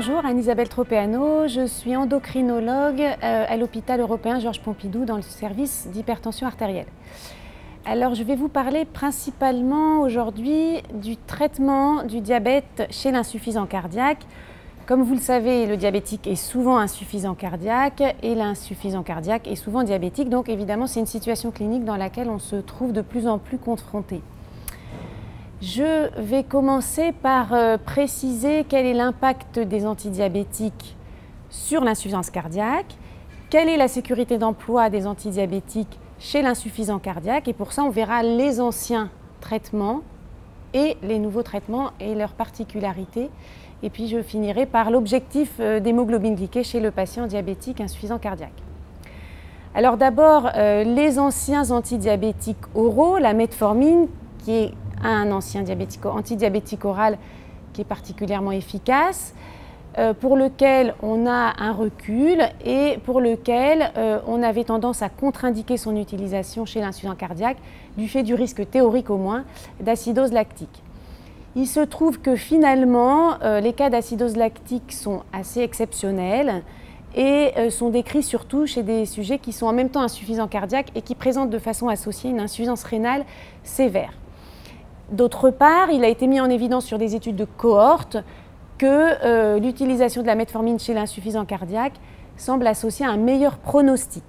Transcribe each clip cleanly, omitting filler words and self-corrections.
Bonjour, Anne-Isabelle Tropeano, je suis endocrinologue à l'hôpital européen Georges Pompidou dans le service d'hypertension artérielle. Alors je vais vous parler principalement aujourd'hui du traitement du diabète chez l'insuffisant cardiaque. Comme vous le savez, le diabétique est souvent insuffisant cardiaque et l'insuffisant cardiaque est souvent diabétique. Donc évidemment, c'est une situation clinique dans laquelle on se trouve de plus en plus confronté. Je vais commencer par préciser quel est l'impact des antidiabétiques sur l'insuffisance cardiaque, quelle est la sécurité d'emploi des antidiabétiques chez l'insuffisant cardiaque, et pour ça on verra les anciens traitements et les nouveaux traitements et leurs particularités. Et puis je finirai par l'objectif d'hémoglobine glyquée chez le patient diabétique insuffisant cardiaque. Alors d'abord, les anciens antidiabétiques oraux, la metformine, qui est un ancien antidiabétique oral qui est particulièrement efficace, pour lequel on a un recul et pour lequel on avait tendance à contre-indiquer son utilisation chez l'insuffisant cardiaque du fait du risque théorique au moins d'acidose lactique. Il se trouve que finalement les cas d'acidose lactique sont assez exceptionnels et sont décrits surtout chez des sujets qui sont en même temps insuffisants cardiaques et qui présentent de façon associée une insuffisance rénale sévère. D'autre part, il a été mis en évidence sur des études de cohorte que l'utilisation de la metformine chez l'insuffisant cardiaque semble associée à un meilleur pronostic.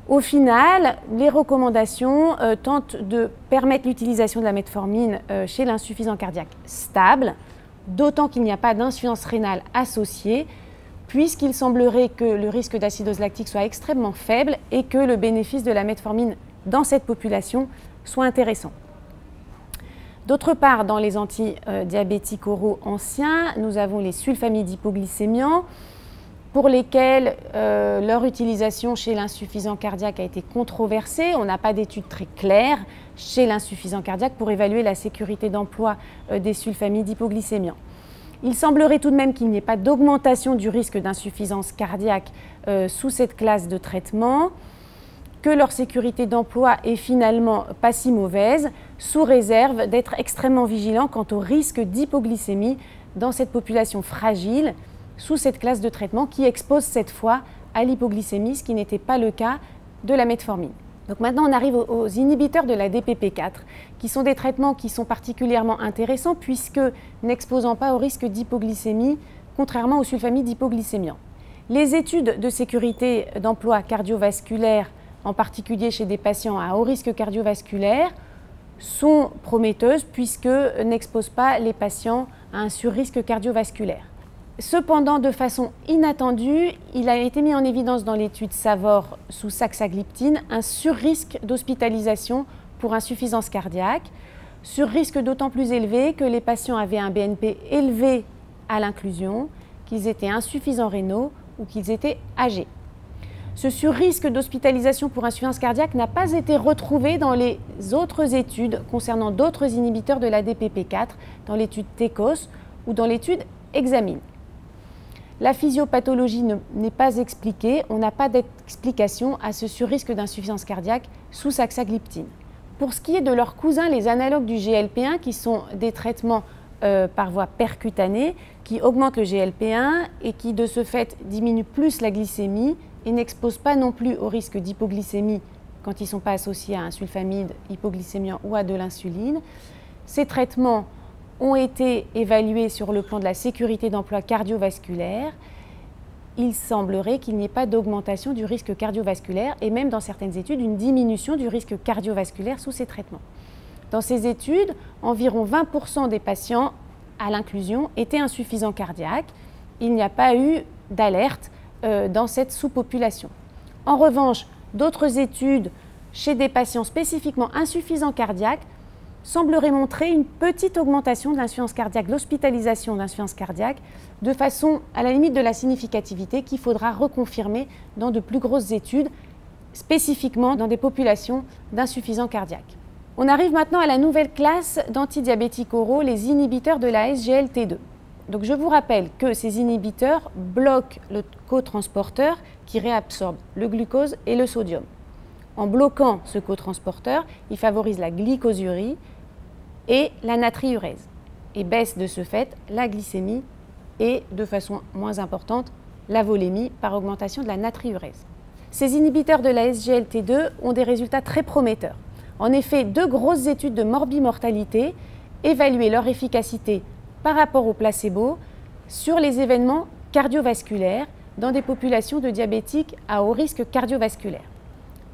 Au final, les recommandations tentent de permettre l'utilisation de la metformine chez l'insuffisant cardiaque stable, d'autant qu'il n'y a pas d'insuffisance rénale associée, puisqu'il semblerait que le risque d'acidose lactique soit extrêmement faible et que le bénéfice de la metformine dans cette population soit intéressant. D'autre part, dans les antidiabétiques oraux anciens, nous avons les sulfamides hypoglycémiants, pour lesquels leur utilisation chez l'insuffisant cardiaque a été controversée. On n'a pas d'études très claires chez l'insuffisant cardiaque pour évaluer la sécurité d'emploi des sulfamides hypoglycémiants. Il semblerait tout de même qu'il n'y ait pas d'augmentation du risque d'insuffisance cardiaque sous cette classe de traitement, que leur sécurité d'emploi est finalement pas si mauvaise, sous réserve d'être extrêmement vigilant quant au risque d'hypoglycémie dans cette population fragile, sous cette classe de traitement qui expose cette fois à l'hypoglycémie, ce qui n'était pas le cas de la metformine. Donc maintenant on arrive aux inhibiteurs de la DPP4, qui sont des traitements qui sont particulièrement intéressants puisque n'exposant pas au risque d'hypoglycémie, contrairement aux sulfamides hypoglycémiants. Les études de sécurité d'emploi cardiovasculaire, en particulier chez des patients à haut risque cardiovasculaire, sont prometteuses puisque n'exposent pas les patients à un surrisque cardiovasculaire. Cependant, de façon inattendue, il a été mis en évidence dans l'étude SAVOR sous saxagliptine un surrisque d'hospitalisation pour insuffisance cardiaque, surrisque d'autant plus élevé que les patients avaient un BNP élevé à l'inclusion, qu'ils étaient insuffisants rénaux ou qu'ils étaient âgés. Ce surrisque d'hospitalisation pour insuffisance cardiaque n'a pas été retrouvé dans les autres études concernant d'autres inhibiteurs de la DPP4, dans l'étude TECOS ou dans l'étude EXAMINE. La physiopathologie n'est pas expliquée, on n'a pas d'explication à ce surrisque d'insuffisance cardiaque sous saxagliptine. Pour ce qui est de leurs cousins, les analogues du GLP-1, qui sont des traitements par voie percutanée, qui augmentent le GLP-1 et qui de ce fait diminuent plus la glycémie, et n'exposent pas non plus au risque d'hypoglycémie quand ils ne sont pas associés à un sulfamide hypoglycémiant ou à de l'insuline. Ces traitements ont été évalués sur le plan de la sécurité d'emploi cardiovasculaire. Il semblerait qu'il n'y ait pas d'augmentation du risque cardiovasculaire et même dans certaines études une diminution du risque cardiovasculaire sous ces traitements. Dans ces études, environ 20% des patients à l'inclusion étaient insuffisants cardiaques. Il n'y a pas eu d'alerte dans cette sous-population. En revanche, d'autres études chez des patients spécifiquement insuffisants cardiaques sembleraient montrer une petite augmentation de l'insuffisance cardiaque, l'hospitalisation d'insuffisance cardiaque, de façon à la limite de la significativité qu'il faudra reconfirmer dans de plus grosses études, spécifiquement dans des populations d'insuffisants cardiaques. On arrive maintenant à la nouvelle classe d'antidiabétiques oraux, les inhibiteurs de la SGLT2. Donc je vous rappelle que ces inhibiteurs bloquent le cotransporteur qui réabsorbe le glucose et le sodium. En bloquant ce cotransporteur, il favorise la glycosurie et la natriurèse et baisse de ce fait la glycémie et, de façon moins importante, la volémie par augmentation de la natriurèse. Ces inhibiteurs de la SGLT2 ont des résultats très prometteurs. En effet, 2 grosses études de morbimortalité évaluaient leur efficacité par rapport au placebo sur les événements cardiovasculaires dans des populations de diabétiques à haut risque cardiovasculaire.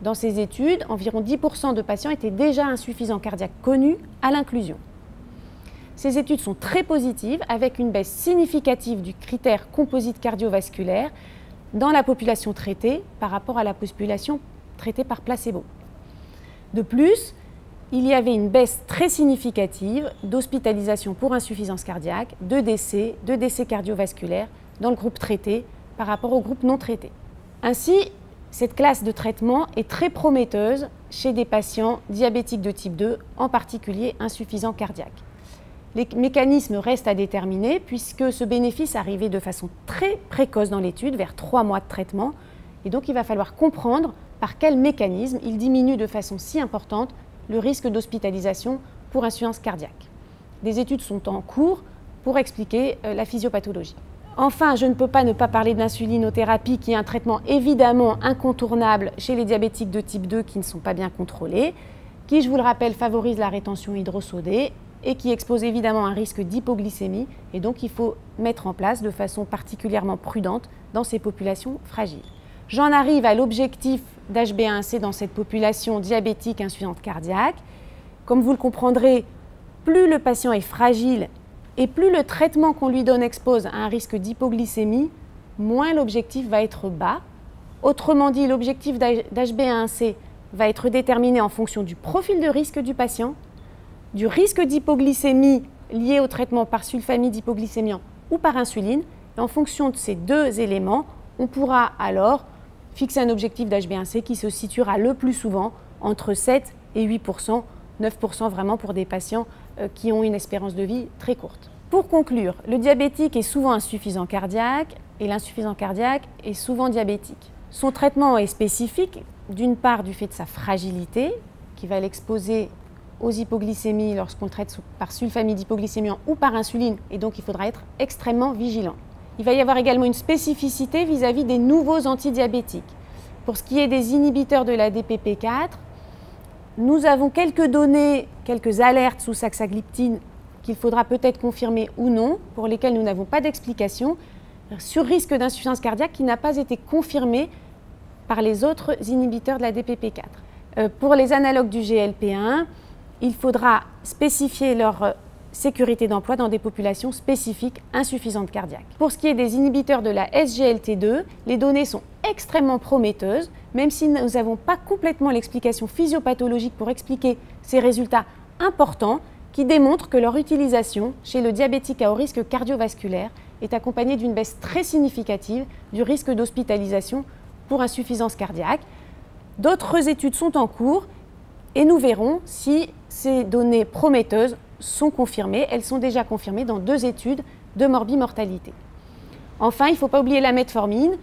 Dans ces études, environ 10% de patients étaient déjà insuffisants cardiaques connus à l'inclusion. Ces études sont très positives avec une baisse significative du critère composite cardiovasculaire dans la population traitée par rapport à la population traitée par placebo. De plus, il y avait une baisse très significative d'hospitalisation pour insuffisance cardiaque, de décès cardiovasculaires dans le groupe traité par rapport au groupe non traité. Ainsi, cette classe de traitement est très prometteuse chez des patients diabétiques de type 2, en particulier insuffisants cardiaques. Les mécanismes restent à déterminer puisque ce bénéfice arrivait de façon très précoce dans l'étude, vers 3 mois de traitement, et donc il va falloir comprendre par quel mécanisme il diminue de façon si importante le risque d'hospitalisation pour insuffisance cardiaque. Des études sont en cours pour expliquer la physiopathologie. Enfin, je ne peux pas ne pas parler de l'insulinothérapie qui est un traitement évidemment incontournable chez les diabétiques de type 2 qui ne sont pas bien contrôlés, qui, je vous le rappelle, favorise la rétention hydrosodée et qui expose évidemment un risque d'hypoglycémie, et donc il faut mettre en place de façon particulièrement prudente dans ces populations fragiles. J'en arrive à l'objectif d'HbA1c dans cette population diabétique insuffisante cardiaque. Comme vous le comprendrez, plus le patient est fragile et plus le traitement qu'on lui donne expose à un risque d'hypoglycémie, moins l'objectif va être bas. Autrement dit, l'objectif d'HbA1c va être déterminé en fonction du profil de risque du patient, du risque d'hypoglycémie lié au traitement par sulfamide hypoglycémiant ou par insuline. Et en fonction de ces 2 éléments, on pourra alors fixer un objectif d'HbA1c qui se situera le plus souvent entre 7 et 8%, 9% vraiment pour des patients qui ont une espérance de vie très courte. Pour conclure, le diabétique est souvent insuffisant cardiaque et l'insuffisant cardiaque est souvent diabétique. Son traitement est spécifique, d'une part du fait de sa fragilité, qui va l'exposer aux hypoglycémies lorsqu'on le traite par sulfamide hypoglycémiant ou par insuline, et donc il faudra être extrêmement vigilant. Il va y avoir également une spécificité vis-à-vis des nouveaux antidiabétiques. Pour ce qui est des inhibiteurs de la DPP4, nous avons quelques données, quelques alertes sous saxagliptine qu'il faudra peut-être confirmer ou non, pour lesquelles nous n'avons pas d'explication, sur risque d'insuffisance cardiaque qui n'a pas été confirmé par les autres inhibiteurs de la DPP4. Pour les analogues du GLP1, il faudra spécifier leur sécurité d'emploi dans des populations spécifiques insuffisantes cardiaques. Pour ce qui est des inhibiteurs de la SGLT2, les données sont extrêmement prometteuses, même si nous n'avons pas complètement l'explication physiopathologique pour expliquer ces résultats importants qui démontrent que leur utilisation chez le diabétique à haut risque cardiovasculaire est accompagnée d'une baisse très significative du risque d'hospitalisation pour insuffisance cardiaque. D'autres études sont en cours et nous verrons si ces données prometteuses sont confirmées. Elles sont déjà confirmées dans 2 études de morbimortalité. Enfin, il ne faut pas oublier la metformine,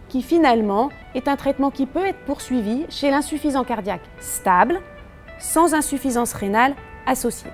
qui finalement est un traitement qui peut être poursuivi chez l'insuffisant cardiaque stable, sans insuffisance rénale associée.